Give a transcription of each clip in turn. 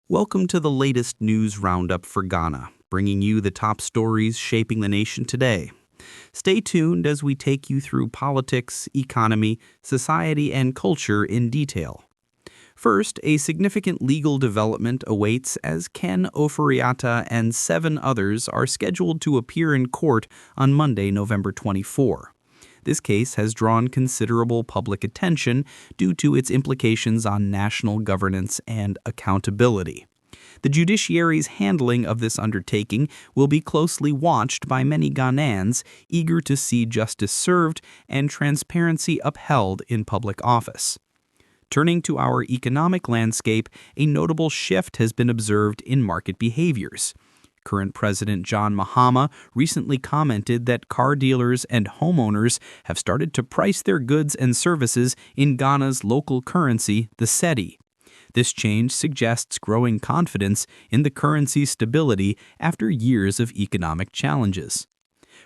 Welcome to the latest news roundup for Ghana, bringing you the top stories shaping the nation today. Stay tuned as we take you through politics, economy, society, and culture in detail. First, a significant legal development awaits as Ken Ofori-Atta and 7 others are scheduled to appear in court on Monday, November 24. This case has drawn considerable public attention due to its implications on national governance and accountability. The judiciary's handling of this undertaking will be closely watched by many Ghanaians eager to see justice served and transparency upheld in public office. Turning to our economic landscape, a notable shift has been observed in market behaviors. Current President John Mahama recently commented that car dealers and homeowners have started to price their goods and services in Ghana's local currency, the Cedi. This change suggests growing confidence in the currency's stability after years of economic challenges.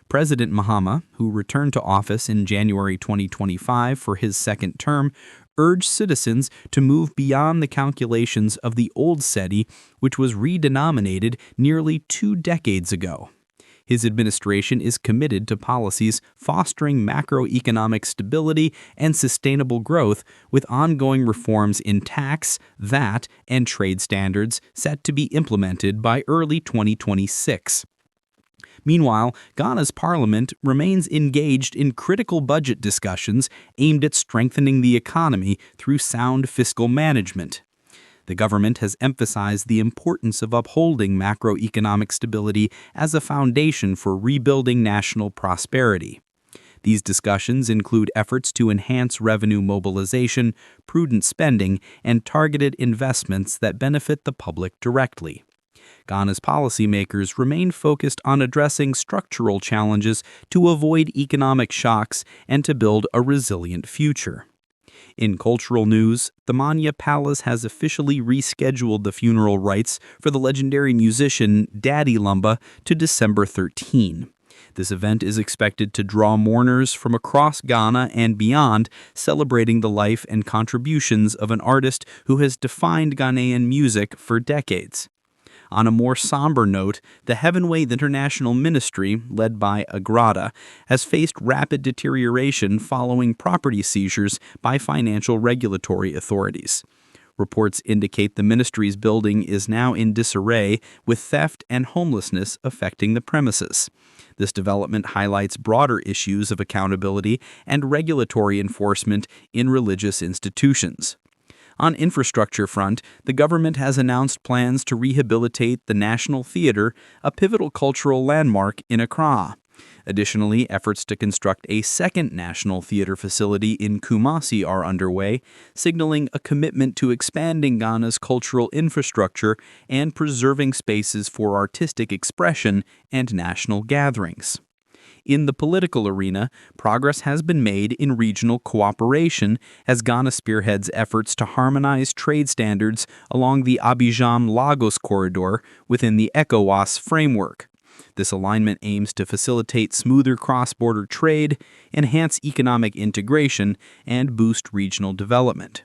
President Mahama, who returned to office in January 2025 for his second term, urged citizens to move beyond the calculations of the old Cedi, which was redenominated nearly 2 decades ago. His administration is committed to policies fostering macroeconomic stability and sustainable growth, with ongoing reforms in tax, VAT, and trade standards set to be implemented by early 2026. Meanwhile, Ghana's parliament remains engaged in critical budget discussions aimed at strengthening the economy through sound fiscal management. The government has emphasized the importance of upholding macroeconomic stability as a foundation for rebuilding national prosperity. These discussions include efforts to enhance revenue mobilization, prudent spending, and targeted investments that benefit the public directly. Ghana's policymakers remain focused on addressing structural challenges to avoid economic shocks and to build a resilient future. In cultural news, the Manya Palace has officially rescheduled the funeral rites for the legendary musician Daddy Lumba to December 13. This event is expected to draw mourners from across Ghana and beyond, celebrating the life and contributions of an artist who has defined Ghanaian music for decades. On a more somber note, the Heavenway International Ministry, led by Agrada, has faced rapid deterioration following property seizures by financial regulatory authorities. Reports indicate the ministry's building is now in disarray, with theft and homelessness affecting the premises. This development highlights broader issues of accountability and regulatory enforcement in religious institutions. On infrastructure front, the government has announced plans to rehabilitate the National Theatre, a pivotal cultural landmark in Accra. Additionally, efforts to construct a second National Theatre facility in Kumasi are underway, signaling a commitment to expanding Ghana's cultural infrastructure and preserving spaces for artistic expression and national gatherings. In the political arena, progress has been made in regional cooperation as Ghana spearheads efforts to harmonize trade standards along the Abidjan-Lagos corridor within the ECOWAS framework. This alignment aims to facilitate smoother cross-border trade, enhance economic integration, and boost regional development.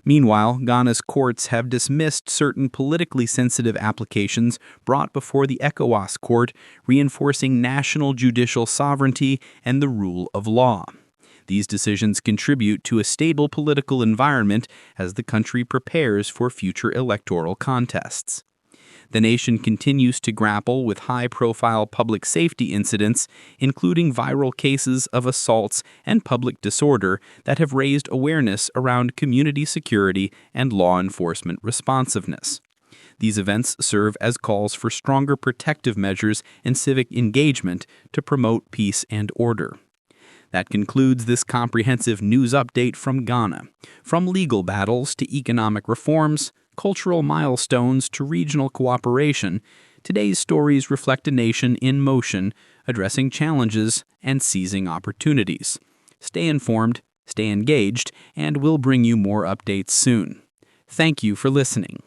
Meanwhile, Ghana's courts have dismissed certain politically sensitive applications brought before the ECOWAS court, reinforcing national judicial sovereignty and the rule of law. These decisions contribute to a stable political environment as the country prepares for future electoral contests. The nation continues to grapple with high-profile public safety incidents, including viral cases of assaults and public disorder that have raised awareness around community security and law enforcement responsiveness. These events serve as calls for stronger protective measures and civic engagement to promote peace and order. That concludes this comprehensive news update from Ghana. From legal battles to economic reforms, cultural milestones to regional cooperation, today's stories reflect a nation in motion, addressing challenges and seizing opportunities. Stay informed, stay engaged, and we'll bring you more updates soon. Thank you for listening.